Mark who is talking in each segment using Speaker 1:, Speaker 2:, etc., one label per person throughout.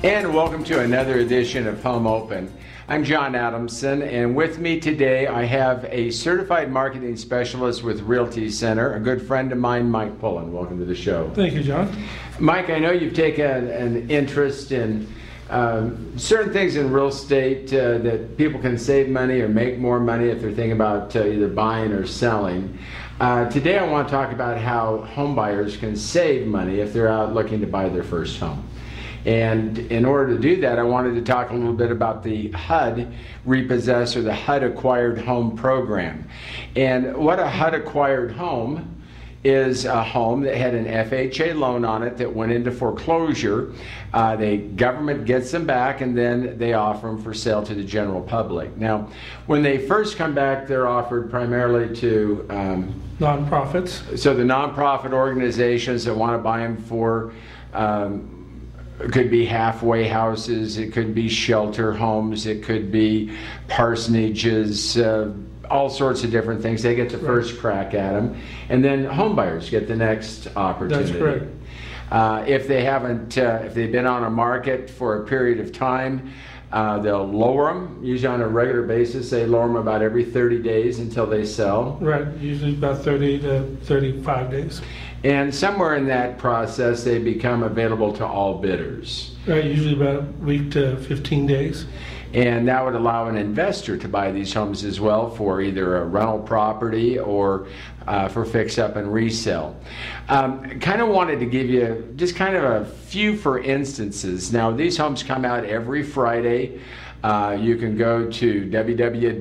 Speaker 1: And welcome to another edition of Home Open. I'm John Adamson, and with me today I have a certified marketing specialist with Realty Center, a good friend of mine, Mike Pullen. Welcome to the show.
Speaker 2: Thank you, John.
Speaker 1: Mike, I know you've taken an interest in certain things in real estate that people can save money or make more money if they're thinking about either buying or selling. Today I want to talk about how home buyers can save money if they're out looking to buy their first home. And in order to do that, I wanted to talk a little bit about the HUD Repossess, or the HUD Acquired Home Program. And what a HUD Acquired Home is: a home that had an FHA loan on it that went into foreclosure. The government gets them back, and then they offer them for sale to the general public. Now, when they first come back, they're offered primarily to
Speaker 2: nonprofits.
Speaker 1: So the nonprofit organizations that want to buy them for it could be halfway houses, it could be shelter homes, it could be parsonages, all sorts of different things. They get the first crack at them, and then home buyers get the next opportunity.
Speaker 2: That's correct.
Speaker 1: If they haven't, if they've been on a market for a period of time, they'll lower them, usually on a regular basis. They lower them about every 30 days until they sell.
Speaker 2: Right, usually about 30 to 35 days.
Speaker 1: And somewhere in that process, they become available to all bidders.
Speaker 2: Right, usually about a week to 15 days.
Speaker 1: And that would allow an investor to buy these homes as well for either a rental property or for fix up and resale. Kind of wanted to give you just kind of a few for instances. Now, these homes come out every Friday. You can go to www.hud.gov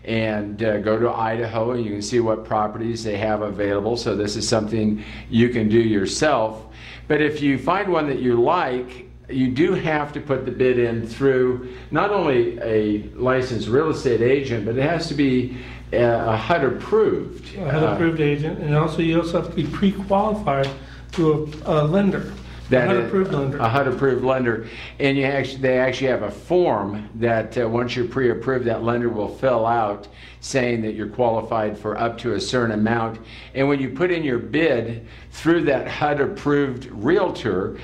Speaker 1: and go to Idaho, and you can see what properties they have available. So this is something you can do yourself. But if you find one that you like, you do have to put the bid in through not only a licensed real estate agent, but it has to be a HUD approved.
Speaker 2: A HUD approved agent, and also you also have to be pre-qualified through a lender. A HUD-approved lender.
Speaker 1: A HUD-approved lender. And they actually have a form that once you're pre-approved, that lender will fill out saying that you're qualified for up to a certain amount. And when you put in your bid through that HUD-approved realtor,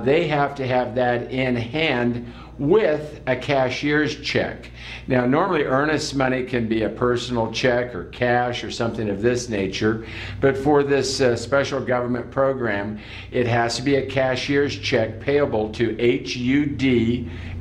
Speaker 1: they have to have that in hand with a cashier's check. Now, normally earnest money can be a personal check or cash or something of this nature, but for this special government program, it has to be a cashier's check payable to HUD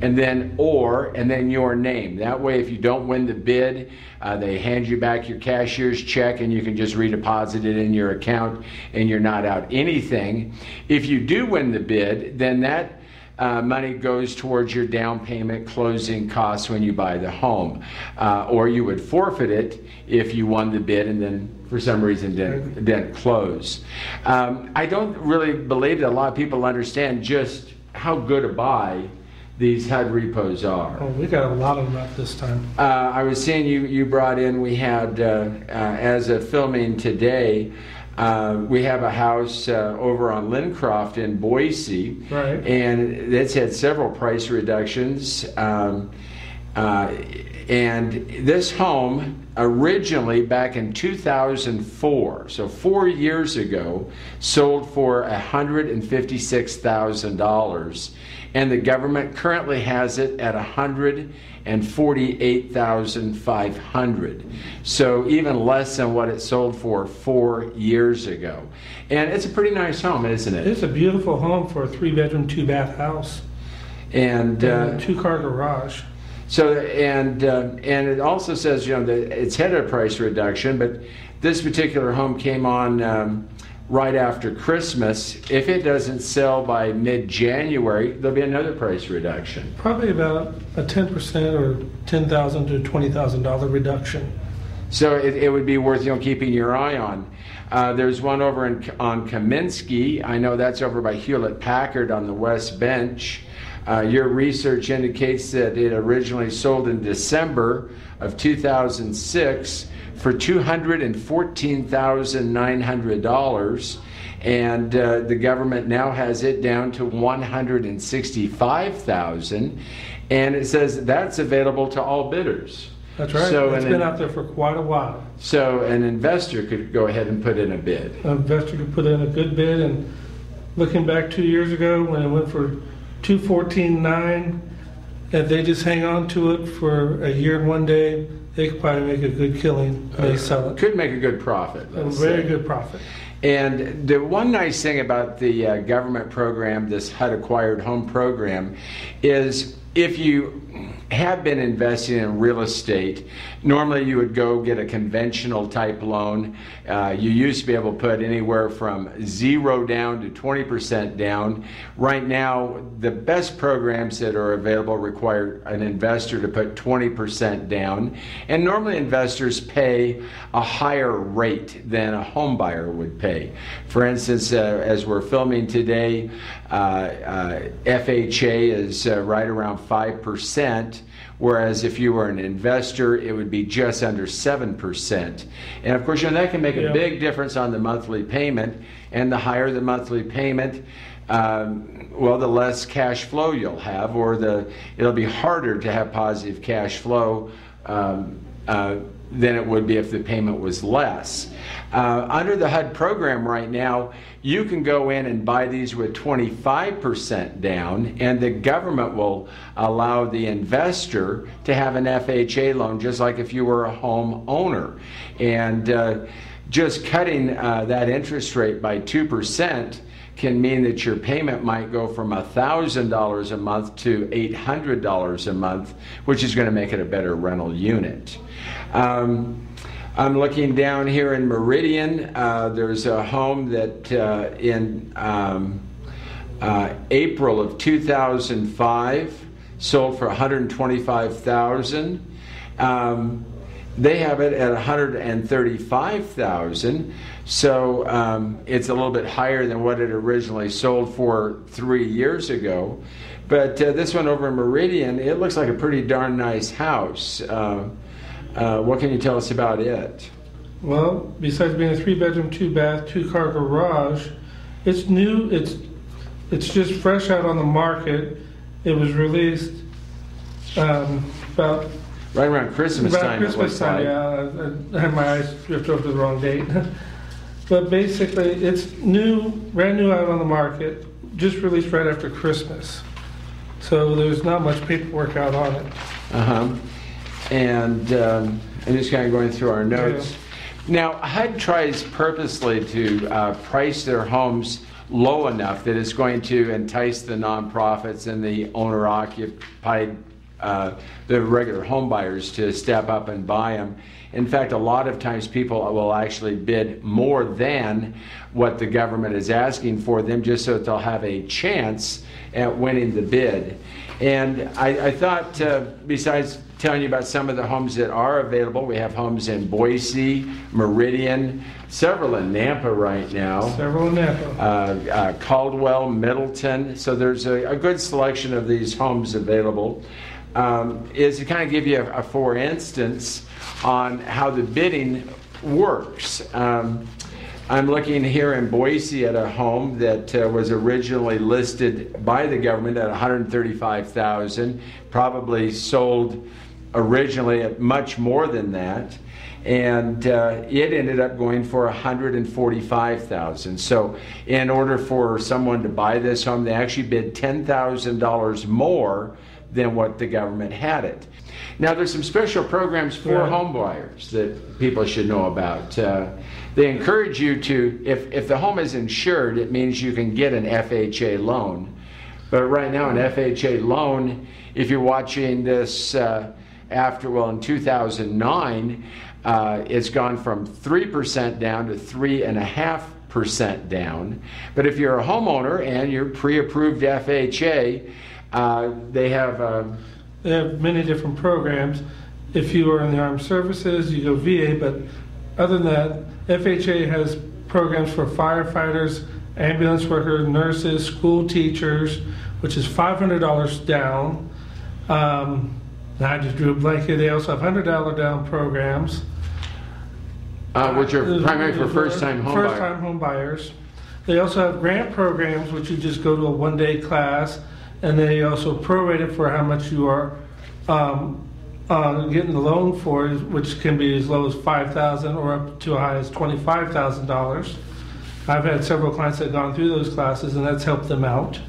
Speaker 1: and then your name. That way, if you don't win the bid, they hand you back your cashier's check and you can just redeposit it in your account and you're not out anything. If you do win the bid, then that money goes towards your down payment closing costs when you buy the home. Or you would forfeit it if you won the bid and then for some reason didn't close. I don't really believe that a lot of people understand just how good a buy these HUD repos are.
Speaker 2: Oh, we got a lot of them up this time.
Speaker 1: I was seeing you brought in, we had, as of filming today, we have a house over on Lincroft in Boise,
Speaker 2: right,
Speaker 1: and it's had several price reductions. And this home originally back in 2004, so 4 years ago, sold for $156,000, and the government currently has it at $148,500. So even less than what it sold for 4 years ago. And it's a pretty nice home, isn't it?
Speaker 2: It's a beautiful home for a 3-bedroom, 2-bath house.
Speaker 1: And
Speaker 2: a 2-car garage.
Speaker 1: So and it also says, that it's had a price reduction, but this particular home came on right after Christmas. If it doesn't sell by mid-January, there'll be another price reduction.
Speaker 2: Probably about a 10% or $10,000 to $20,000 reduction.
Speaker 1: So it would be worth keeping your eye on. There's one over on Kaminsky. I know that's over by Hewlett Packard on the West Bench. Your research indicates that it originally sold in December of 2006 for $214,900, and the government now has it down to $165,000, and it says that's available to all bidders.
Speaker 2: That's right. So it's been out there for quite a while.
Speaker 1: So an investor could go ahead and put in a bid.
Speaker 2: An investor could put in a good bid, and looking back 2 years ago when it went for 214.9, if they just hang on to it for a year and 1 day, they could probably make a good killing when they sell it.
Speaker 1: Could make a good profit.
Speaker 2: A very good profit.
Speaker 1: And the one nice thing about the government program, this HUD Acquired Home Program, is if you have been investing in real estate, normally you would go get a conventional type loan. You used to be able to put anywhere from 0 down to 20% down. Right now, the best programs that are available require an investor to put 20% down. And normally investors pay a higher rate than a home buyer would pay. For instance, as we're filming today, FHA is right around 5%, whereas if you were an investor, it would be just under 7%. And of course, that can make a big difference on the monthly payment. And the higher the monthly payment, well, the less cash flow you'll have, or it'll be harder to have positive cash flow than it would be if the payment was less. Under the HUD program right now, you can go in and buy these with 25% down, and the government will allow the investor to have an FHA loan just like if you were a home owner. And just cutting that interest rate by 2% can mean that your payment might go from $1,000 a month to $800 a month, which is going to make it a better rental unit. I'm looking down here in Meridian. There's a home that in April of 2005 sold for $125,000. They have it at $135,000, so it's a little bit higher than what it originally sold for 3 years ago. But this one over in Meridian, it looks like a pretty darn nice house. What can you tell us about it?
Speaker 2: Well, besides being a 3-bedroom, 2-bath, 2-car garage, it's new. It's just fresh out on the market. It was released about
Speaker 1: right around Christmas time.
Speaker 2: Christmas time, yeah. I had my eyes drift over to the wrong date. But basically, it's new, brand new out on the market, just released right after Christmas. So there's not much paperwork out on it.
Speaker 1: And I'm just kind of going through our notes. Yeah. Now, HUD tries purposely to price their homes low enough that it's going to entice the nonprofits and the owner-occupied, the regular home buyers to step up and buy them. In fact, a lot of times people will actually bid more than what the government is asking for them, just so that they'll have a chance at winning the bid. And I thought, besides telling you about some of the homes that are available, we have homes in Boise, Meridian, several in Nampa right now.
Speaker 2: Several in Nampa.
Speaker 1: Caldwell, Middleton. So there's a good selection of these homes available. Is to kind of give you a for instance on how the bidding works. I'm looking here in Boise at a home that was originally listed by the government at $135,000, probably sold originally at much more than that, and it ended up going for $145,000. So in order for someone to buy this home, they actually bid $10,000 more than what the government had it. Now, there's some special programs for home buyers that people should know about. They encourage you to, if the home is insured, it means you can get an FHA loan. But right now, an FHA loan, if you're watching this in 2009, it's gone from 3% down to 3.5% down. But if you're a homeowner and you're pre-approved FHA, they have
Speaker 2: many different programs. If you are in the armed services, you go VA, but other than that, FHA has programs for firefighters, ambulance workers, nurses, school teachers, which is $500 down. I just drew a blank here. They also have $100 down programs.
Speaker 1: Which are primarily for first-time home buyers.
Speaker 2: First-time home buyers. They also have grant programs, which you just go to a one-day class, and they also prorate it for how much you are getting the loan for, which can be as low as $5,000 or up to as high as $25,000. I've had several clients that have gone through those classes, and that's helped them out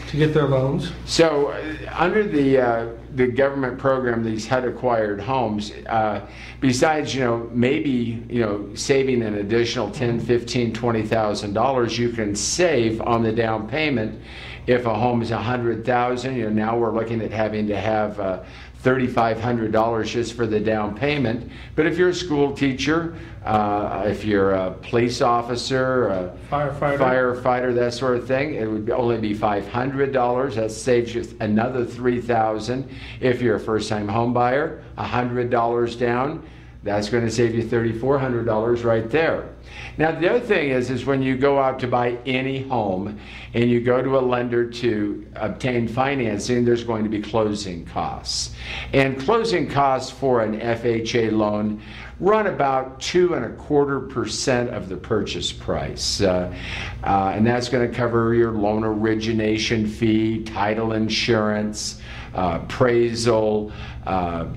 Speaker 2: to get their loans.
Speaker 1: So under the government program, these HUD-acquired homes, besides, maybe, saving an additional $10,000, $15,000, $20,000, you can save on the down payment. If a home is $100,000, now we're looking at having to have $3,500 just for the down payment. But if you're a school teacher, if you're a police officer, a firefighter, that sort of thing, it would only be $500. That saves you another $3,000. If you're a first-time home buyer, $100 down, that's going to save you $3,400 right there. Now, the other thing is when you go out to buy any home and you go to a lender to obtain financing, there's going to be closing costs. And closing costs for an FHA loan run about 2.25% of the purchase price. And that's going to cover your loan origination fee, title insurance, appraisal,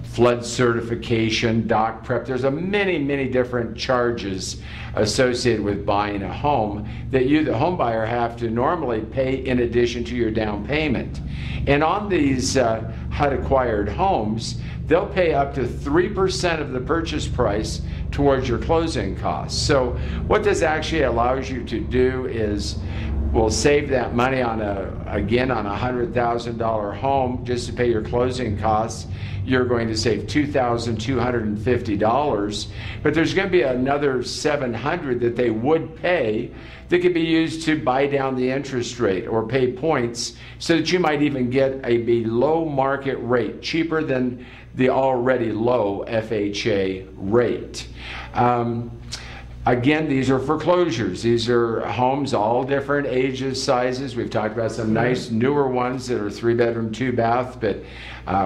Speaker 1: flood certification, doc prep. There's many different charges associated with buying a home that you, the home buyer, have to normally pay in addition to your down payment. And on these HUD-acquired homes, they'll pay up to 3% of the purchase price towards your closing costs. So what this actually allows you to do is we'll save that money on a $100,000 home just to pay your closing costs. You're going to save $2,250, but there's going to be another $700 that they would pay that could be used to buy down the interest rate or pay points so that you might even get a below market rate, cheaper than the already low FHA rate. Again, these are foreclosures. These are homes, all different ages, sizes. We've talked about some nice newer ones that are 3-bedroom, 2-bath, but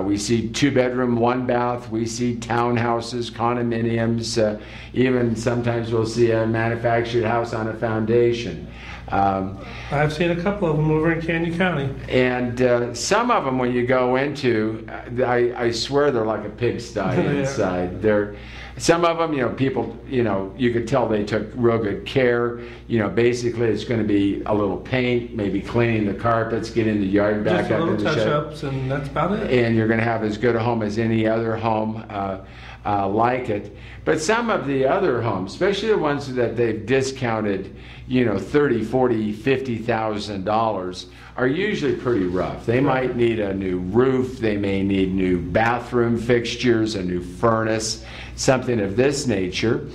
Speaker 1: we see 2-bedroom, 1-bath. We see townhouses, condominiums. Even sometimes we'll see a manufactured house on a foundation.
Speaker 2: I've seen a couple of them over in Canyon County.
Speaker 1: And some of them, when you go into, I swear they're like a pigsty inside. Some of them, people, you could tell they took real good care. Basically it's going to be a little paint, maybe cleaning the carpets, getting the yard back up in the shed. Just a little touch-ups, and that's about it. And you're going to have as good a home as any other home like it. But some of the other homes, especially the ones that they've discounted, $30,000, $40,000, $50,000, are usually pretty rough. They might need a new roof, they may need new bathroom fixtures, a new furnace, something of this nature.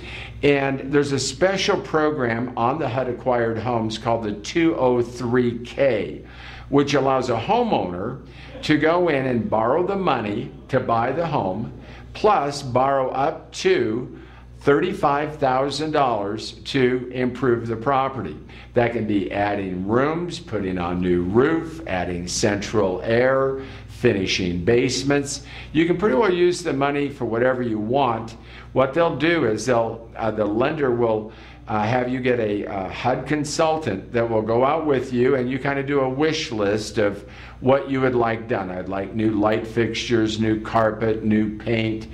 Speaker 1: And there's a special program on the HUD-acquired homes called the 203K, which allows a homeowner to go in and borrow the money to buy the home, plus borrow up to $35,000 to improve the property. That can be adding rooms, putting on new roof, adding central air, finishing basements. You can pretty well use the money for whatever you want. What they'll do is the lender will have you get a HUD consultant that will go out with you, and you kind of do a wish list of what you would like done. I'd like new light fixtures, new carpet, new paint,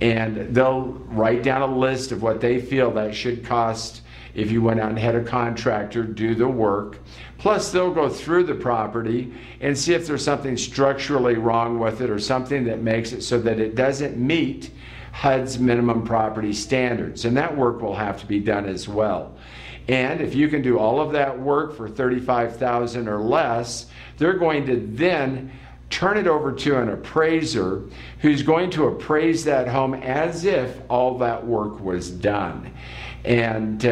Speaker 1: and they'll write down a list of what they feel that should cost if you went out and had a contractor do the work. Plus they'll go through the property and see if there's something structurally wrong with it or something that makes it so that it doesn't meet HUD's minimum property standards, and that work will have to be done as well. And if you can do all of that work for $35,000 or less, they're going to then turn it over to an appraiser who's going to appraise that home as if all that work was done. And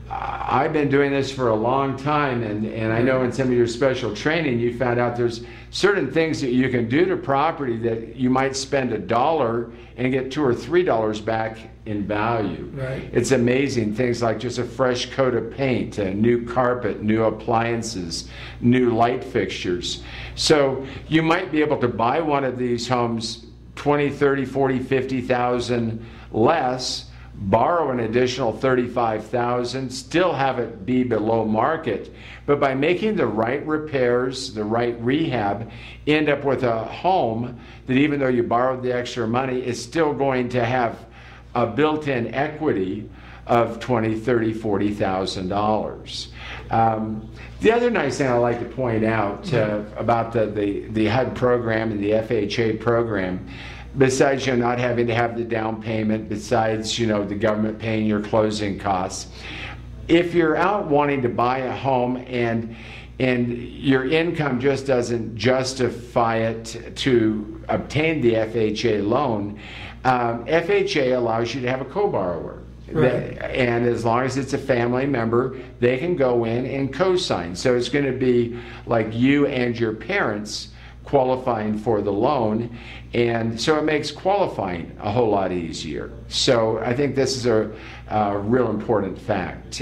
Speaker 1: I've been doing this for a long time, and I know in some of your special training you found out there's certain things that you can do to property that you might spend $1 and get $2 or $3 back in value.
Speaker 2: Right.
Speaker 1: It's amazing, things like just a fresh coat of paint, a new carpet, new appliances, new light fixtures. So you might be able to buy one of these homes 20, 30, 40, 50,000 less, borrow an additional $35,000, still have it be below market, but by making the right repairs, the right rehab, end up with a home that, even though you borrowed the extra money, is still going to have a built-in equity of $20,000, $30,000, $40,000. The other nice thing I like to point out about the HUD program and the FHA program, besides not having to have the down payment, besides the government paying your closing costs, if you're out wanting to buy a home and your income just doesn't justify it to obtain the FHA loan, FHA allows you to have a co-borrower.
Speaker 2: Right.
Speaker 1: And as long as it's a family member, they can go in and co-sign. So it's going to be like you and your parents qualifying for the loan, and so it makes qualifying a whole lot easier. So I think this is a real important fact.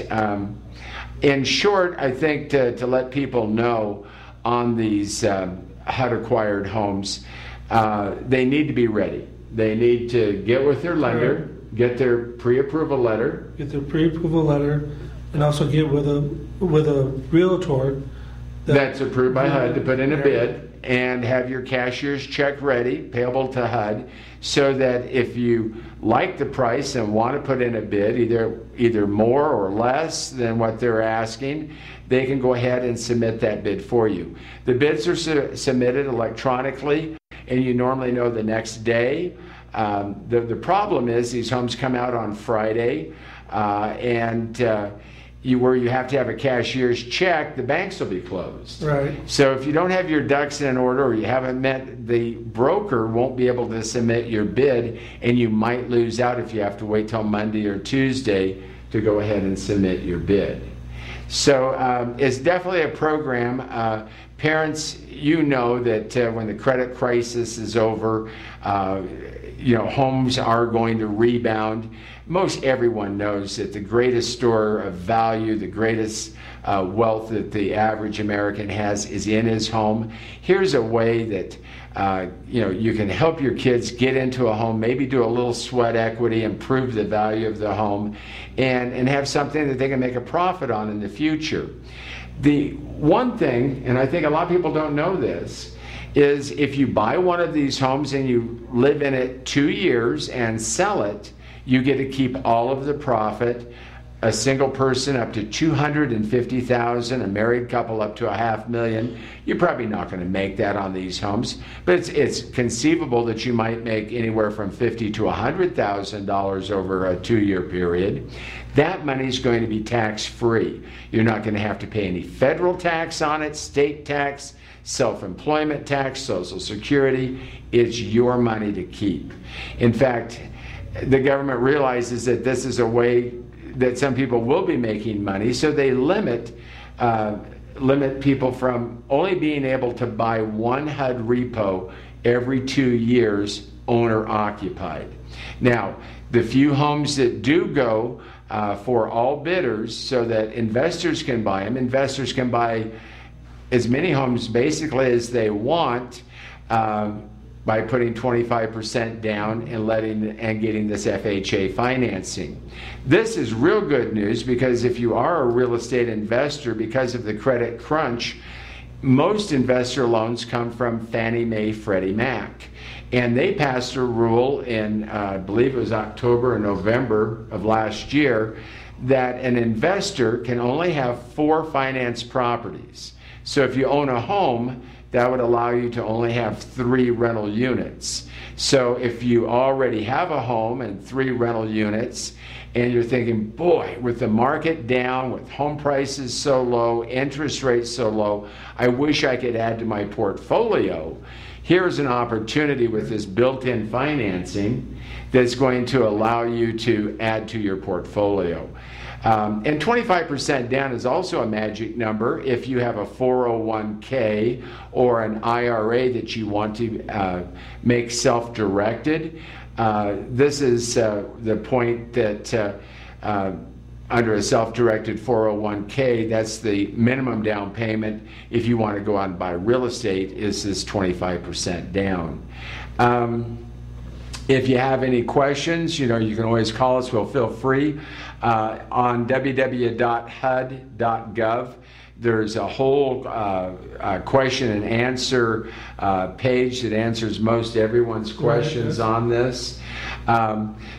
Speaker 1: In short, I think to let people know on these HUD-acquired homes, they need to be ready. They need to get with their lender, get their pre-approval letter.
Speaker 2: And also get with a realtor
Speaker 1: that's approved by HUD to put in a bid, and have your cashier's check ready, payable to HUD, so that if you like the price and want to put in a bid, either more or less than what they're asking, they can go ahead and submit that bid for you. The bids are submitted electronically, and you normally know the next day. The problem is these homes come out on Friday, where you have to have a cashier's check, the banks will be closed.
Speaker 2: Right.
Speaker 1: So if you don't have your ducks in order, or you haven't met, the broker won't be able to submit your bid, and you might lose out if you have to wait till Monday or Tuesday to go ahead and submit your bid. So it's definitely a program. Parents, that when the credit crisis is over, homes are going to rebound. Most everyone knows that the greatest store of value, the greatest wealth that the average American has is in his home. Here's a way that you can help your kids get into a home, maybe do a little sweat equity, improve the value of the home, and have something that they can make a profit on in the future. The one thing, and I think a lot of people don't know this, is if you buy one of these homes and you live in it 2 years and sell it, you get to keep all of the profit. A single person up to $250,000, a married couple up to $500,000. You're probably not going to make that on these homes, but it's conceivable that you might make anywhere from $50,000 to $100,000 over a 2-year period. That money is going to be tax-free. You're not going to have to pay any federal tax on it, state tax, self-employment tax, Social Security. It's your money to keep. In fact, the government realizes that this is a way that some people will be making money, so they limit people from only being able to buy one HUD repo every 2 years, owner occupied. Now, the few homes that do go for all bidders so that investors can buy them, investors can buy as many homes basically as they want, by putting 25% down and getting this FHA financing. This is real good news, because if you are a real estate investor, because of the credit crunch, most investor loans come from Fannie Mae, Freddie Mac. And they passed a rule in, I believe it was October or November of last year, that an investor can only have 4 finance properties. So if you own a home, that would allow you to only have 3 rental units. So if you already have a home and 3 rental units, and you're thinking, boy, with the market down, with home prices so low, interest rates so low, I wish I could add to my portfolio. Here's an opportunity with this built-in financing that's going to allow you to add to your portfolio. And 25% down is also a magic number if you have a 401k or an IRA that you want to make self-directed. This is the point that under a self-directed 401k, that's the minimum down payment if you want to go out and buy real estate, is this 25% down. If you have any questions, you can always call us. We'll feel free on www.hud.gov. There's a whole question and answer page that answers most everyone's questions on this.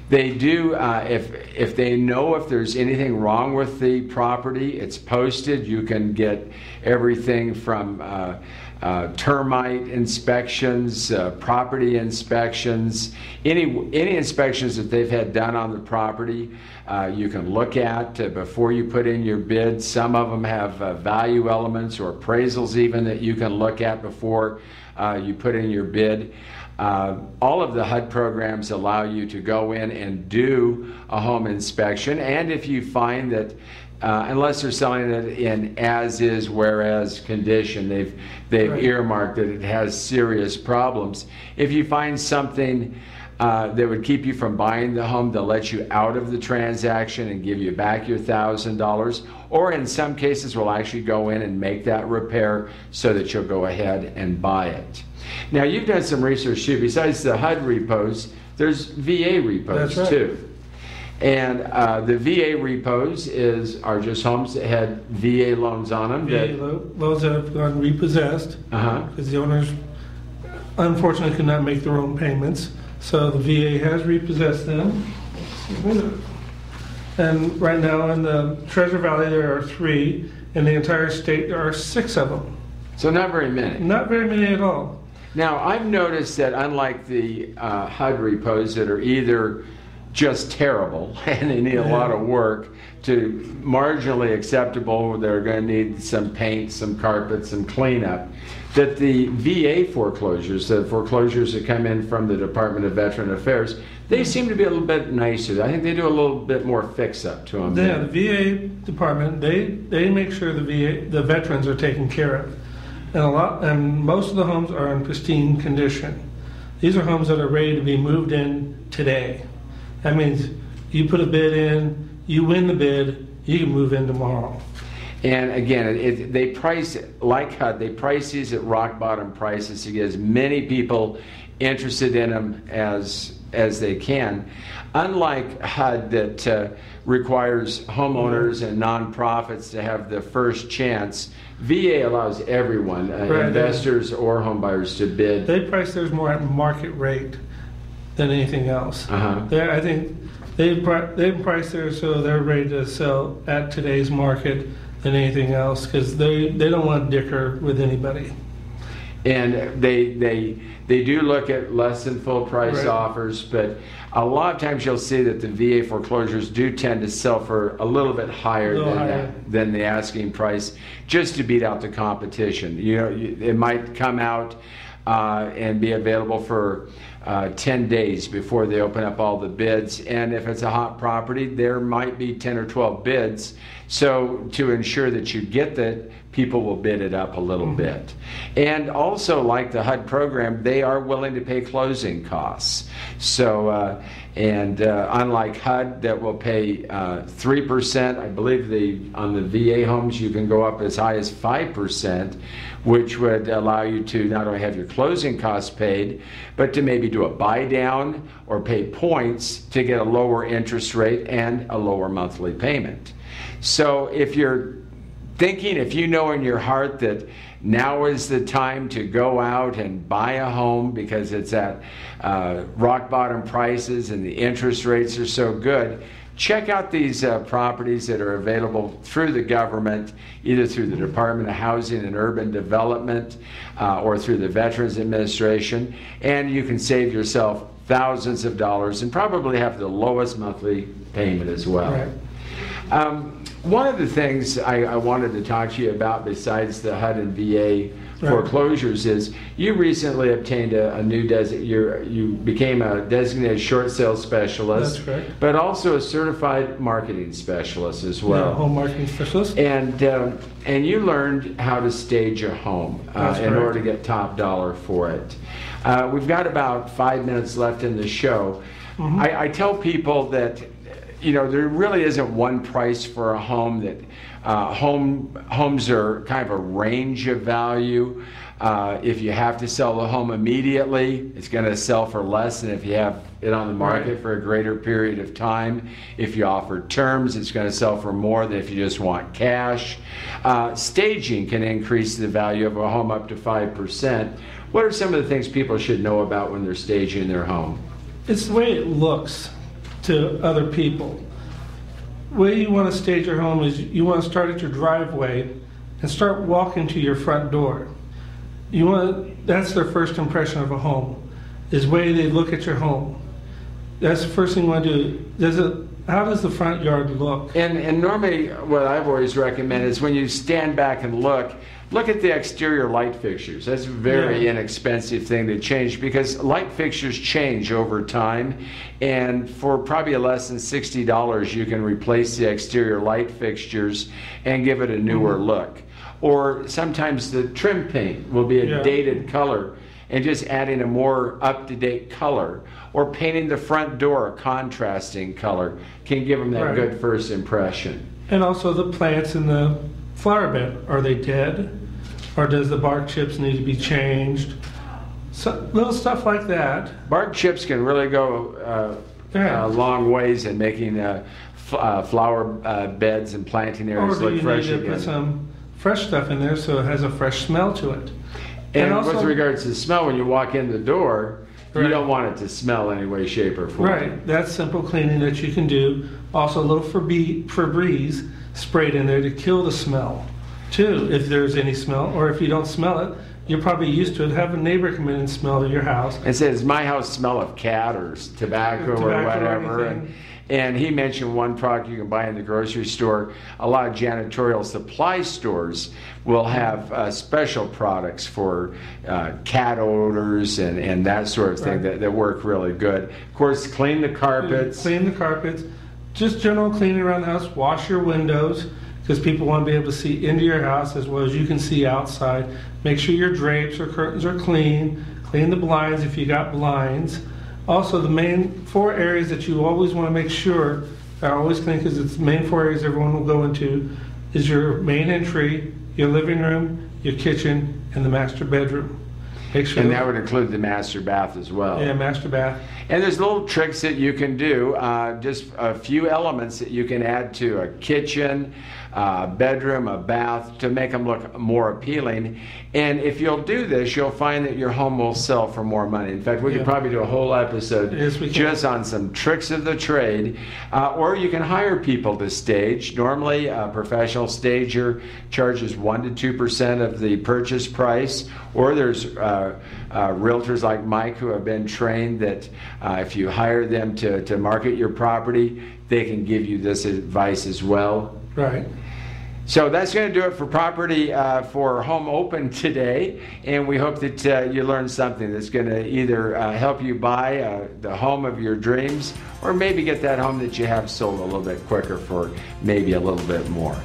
Speaker 1: They do, if they know if there's anything wrong with the property, it's posted. You can get everything from termite inspections, property inspections, any inspections that they've had done on the property, you can look at before you put in your bid. Some of them have value elements or appraisals even that you can look at before you put in your bid. All of the HUD programs allow you to go in and do a home inspection, and if you find that unless they're selling it in as-is, whereas condition, they've
Speaker 2: Right.
Speaker 1: earmarked that it has serious problems. If you find something that would keep you from buying the home, they'll let you out of the transaction and give you back your $1,000, or in some cases will actually go in and make that repair so that you'll go ahead and buy it. Now, you've done some research too. Besides the HUD repos, there's VA repos.
Speaker 2: That's right.
Speaker 1: too. And the VA repos are just homes that had VA loans on them.
Speaker 2: VA loans that have gone repossessed because the owners unfortunately could not make their own payments. So the VA has repossessed them. And right now in the Treasure Valley there are 3. In the entire state there are 6 of them.
Speaker 1: So not very many.
Speaker 2: Not very many at all.
Speaker 1: Now, I've noticed that unlike the HUD repos that are either just terrible and they need a lot of work to marginally acceptable, they're going to need some paint, some carpet, some cleanup, that the VA foreclosures, the foreclosures that come in from the Department of Veteran Affairs, they seem to be a little bit nicer. I think they do a little bit more fix-up to them.
Speaker 2: Yeah, the VA department, they make sure the veterans are taken care of. And most of the homes are in pristine condition. These are homes that are ready to be moved in today. That means you put a bid in, you win the bid, you can move in tomorrow.
Speaker 1: And again, they price, like HUD, they price these at rock bottom prices to get as many people interested in them as they can. Unlike HUD that requires homeowners and nonprofits to have the first chance, VA allows everyone, investors or homebuyers, to bid.
Speaker 2: They price theirs more at market rate than anything else. I think they price theirs so they're ready to sell at today's market than anything else because they don't want to dicker with anybody.
Speaker 1: And they do look at less than full price offers, but a lot of times you'll see that the VA foreclosures do tend to sell for a little bit higher than the asking price, just to beat out the competition. You know, it might come out and be available for 10 days before they open up all the bids, and if it's a hot property, there might be 10 or 12 bids. So to ensure that you get that, people will bid it up a little bit. And also, like the HUD program, they are willing to pay closing costs. So unlike HUD that will pay 3%, I believe on the VA homes you can go up as high as 5%, which would allow you to not only have your closing costs paid, but to maybe do a buy down or pay points to get a lower interest rate and a lower monthly payment. So if you're thinking, if you know in your heart that now is the time to go out and buy a home because it's at rock bottom prices and the interest rates are so good, check out these properties that are available through the government, either through the Department of Housing and Urban Development or through the Veterans Administration, and you can save yourself thousands of dollars and probably have the lowest monthly payment as well. One of the things I wanted to talk to you about besides the HUD and VA foreclosures is you recently obtained a new you became a designated short sale specialist.
Speaker 2: That's correct.
Speaker 1: But also a certified marketing specialist as well.
Speaker 2: Yeah, home marketing specialist.
Speaker 1: And you learned how to stage a home in order to get top dollar for it. We've got about 5 minutes left in the show. I tell people that there really isn't one price for a home. That homes are kind of a range of value. If you have to sell the home immediately, it's going to sell for less than if you have it on the market for a greater period of time. If you offer terms, it's going to sell for more than if you just want cash. Staging can increase the value of a home up to 5%. What are some of the things people should know about when they're staging their home?
Speaker 2: It's the way it looks to other people. The way you want to stage your home is you want to start at your driveway and start walking to your front door. That's their first impression of a home, is the way they look at your home. That's the first thing you want to do. How does the front yard look?
Speaker 1: And normally what I've always recommended is when you stand back and look at the exterior light fixtures. That's a very inexpensive thing to change, because light fixtures change over time, and for probably less than $60 you can replace the exterior light fixtures and give it a newer look. Or sometimes the trim paint will be a dated color, and just adding a more up-to-date color, or painting the front door a contrasting color can give them that good first impression.
Speaker 2: And also the plants in the flower bed, are they dead? Or does the bark chips need to be changed? So, little stuff like that.
Speaker 1: Bark chips can really go long ways in making flower beds and planting areas look fresh again.
Speaker 2: Or do you need to put some fresh stuff in there so it has a fresh smell to it?
Speaker 1: And also, with regards to the smell, when you walk in the door, you don't want it to smell any way, shape, or form.
Speaker 2: Right. That's simple cleaning that you can do. Also, a little Febreze sprayed in there to kill the smell, too, if there's any smell. Or if you don't smell it, you're probably used to it. Have a neighbor come in and smell your house.
Speaker 1: And say, does my house smell of cat or tobacco or whatever? And he mentioned one product you can buy in the grocery store. A lot of janitorial supply stores will have special products for cat odors and that sort of thing that work really good. Of course, clean the carpets.
Speaker 2: Clean the carpets. Just general cleaning around the house. Wash your windows, because people want to be able to see into your house as well as you can see outside. Make sure your drapes or curtains are clean. Clean the blinds if you got blinds. Also, the main 4 areas that you always want to make sure are always clean, because it's the main 4 areas everyone will go into, is your main entry, your living room, your kitchen, and the master bedroom. Make sure.
Speaker 1: And that would include the master bath as well.
Speaker 2: Yeah, master bath.
Speaker 1: And there's little tricks that you can do, just a few elements that you can add to a kitchen, bedroom, a bath, to make them look more appealing. And if you'll do this, you'll find that your home will sell for more money. In fact, we could probably do a whole episode just on some tricks of the trade. Or you can hire people to stage. Normally, a professional stager charges 1% to 2% of the purchase price. Or there's realtors like Mike who have been trained that if you hire them to market your property, they can give you this advice as well.
Speaker 2: Right.
Speaker 1: So that's going to do it for property for Home Open today, and we hope that you learned something that's going to either help you buy the home of your dreams, or maybe get that home that you have sold a little bit quicker for maybe a little bit more.